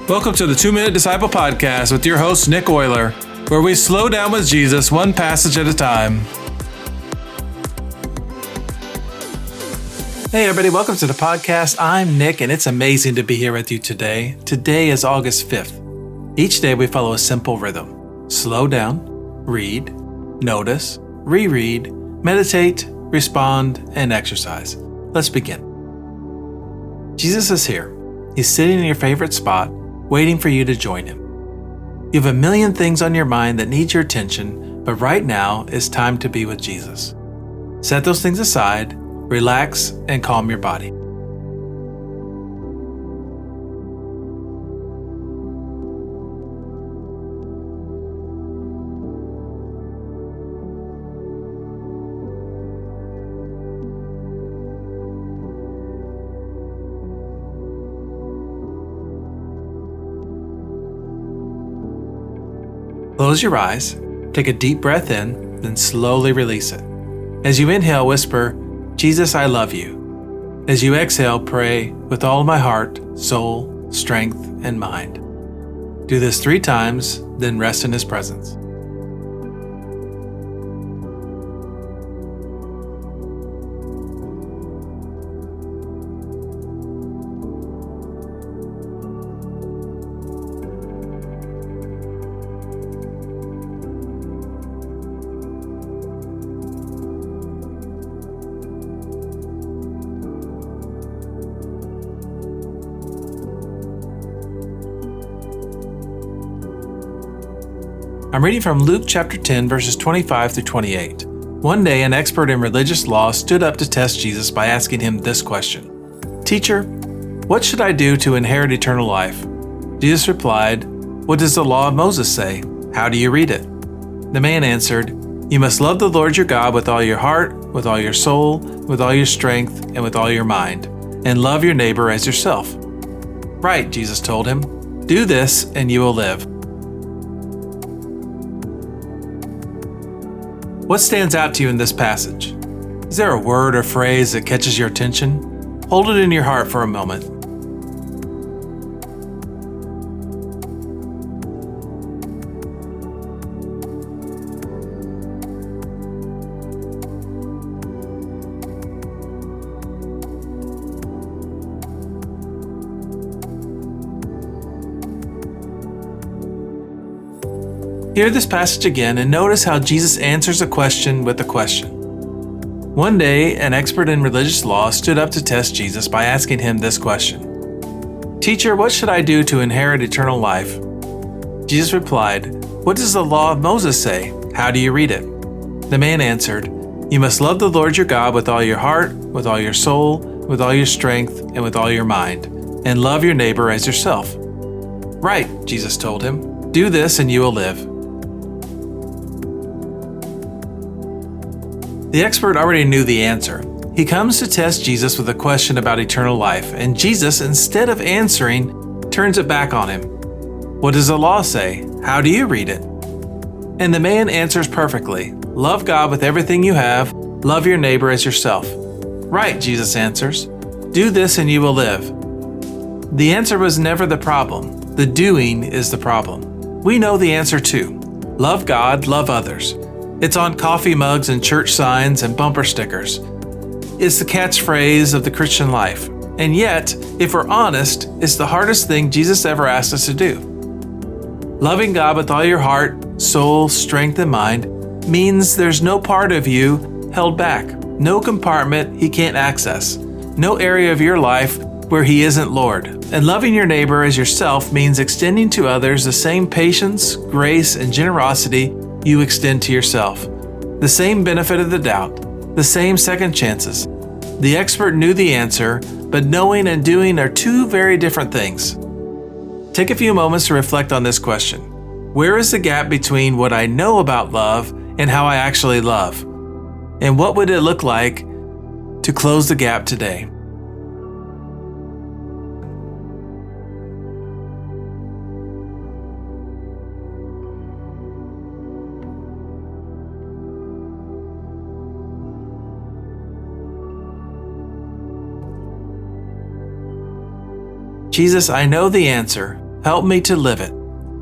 Welcome to the 2-Minute Disciple Podcast with your host, Nick Euler, where we slow down with Jesus one passage at a time. Hey everybody, welcome to the podcast. I'm Nick, and it's amazing to be here with you today. Today is August 5th. Each day we follow a simple rhythm. Slow down, read, notice, reread, meditate, respond, and exercise. Let's begin. Jesus is here. He's sitting in your favorite spot, waiting for you to join him. You have a million things on your mind that need your attention, but right now is time to be with Jesus. Set those things aside, relax, and calm your body. Close your eyes, take a deep breath in, then slowly release it. As you inhale, whisper, "Jesus, I love you." As you exhale, pray, "With all my heart, soul, strength, and mind." Do this 3 times, then rest in his presence. I'm reading from Luke chapter 10, verses 25 through 28. One day, an expert in religious law stood up to test Jesus by asking him this question. "Teacher, what should I do to inherit eternal life?" Jesus replied, "What does the law of Moses say? How do you read it?" The man answered, "You must love the Lord your God with all your heart, with all your soul, with all your strength, and with all your mind, and love your neighbor as yourself." "Right," Jesus told him. "Do this and you will live." What stands out to you in this passage? Is there a word or phrase that catches your attention? Hold it in your heart for a moment. Hear this passage again and notice how Jesus answers a question with a question. One day, an expert in religious law stood up to test Jesus by asking him this question. "Teacher, what should I do to inherit eternal life?" Jesus replied, "What does the law of Moses say? How do you read it?" The man answered, "You must love the Lord your God with all your heart, with all your soul, with all your strength, and with all your mind, and love your neighbor as yourself." "Right," Jesus told him. "Do this and you will live." The expert already knew the answer. He comes to test Jesus with a question about eternal life, and Jesus, instead of answering, turns it back on him. "What does the law say? How do you read it?" And the man answers perfectly. "Love God with everything you have. Love your neighbor as yourself." "Right," Jesus answers. "Do this and you will live." The answer was never the problem. The doing is the problem. We know the answer too. Love God, love others. It's on coffee mugs and church signs and bumper stickers. It's the catchphrase of the Christian life. And yet, if we're honest, it's the hardest thing Jesus ever asked us to do. Loving God with all your heart, soul, strength, and mind means there's no part of you held back, no compartment he can't access, no area of your life where he isn't Lord. And loving your neighbor as yourself means extending to others the same patience, grace, and generosity you extend to yourself. The same benefit of the doubt, the same second chances. The expert knew the answer, but knowing and doing are 2 very different things. Take a few moments to reflect on this question. Where is the gap between what I know about love and how I actually love? And what would it look like to close the gap today? Jesus, I know the answer, Help me to live it.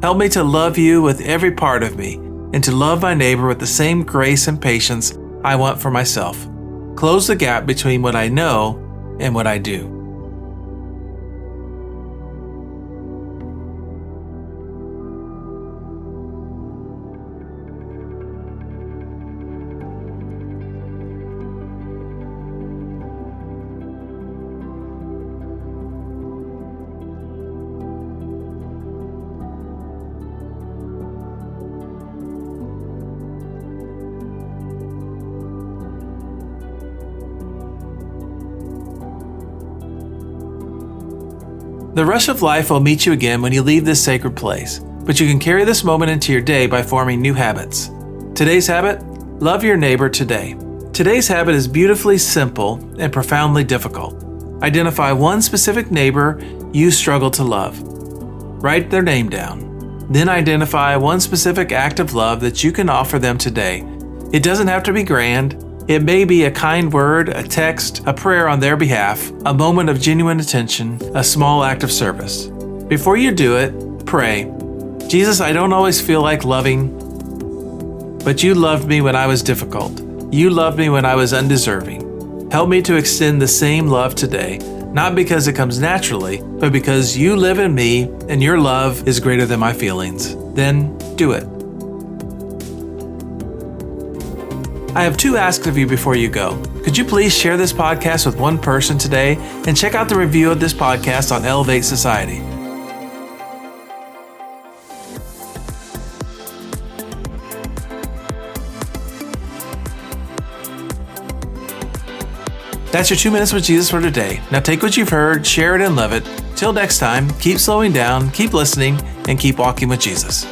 Help me to love you with every part of me and to love my neighbor with the same grace and patience I want for myself. Close the gap between what I know and what I do. The rush of life will meet you again when you leave this sacred place, but you can carry this moment into your day by forming new habits. Today's habit: love your neighbor today. Today's habit is beautifully simple and profoundly difficult. Identify one specific neighbor you struggle to love. Write their name down. Then identify one specific act of love that you can offer them today. It doesn't have to be grand. It may be a kind word, a text, a prayer on their behalf, a moment of genuine attention, a small act of service. Before you do it, pray, Jesus, I don't always feel like loving, but you loved me when I was difficult. You loved me when I was undeserving. Help me to extend the same love today, not because it comes naturally, but because you live in me and your love is greater than my feelings. Then do it. I have two asks of you before you go. Could you please share this podcast with one person today and check out the review of this podcast on Elevate Society? That's your 2 minutes with Jesus for today. Now take what you've heard, share it, and love it. Till next time, keep slowing down, keep listening, and keep walking with Jesus.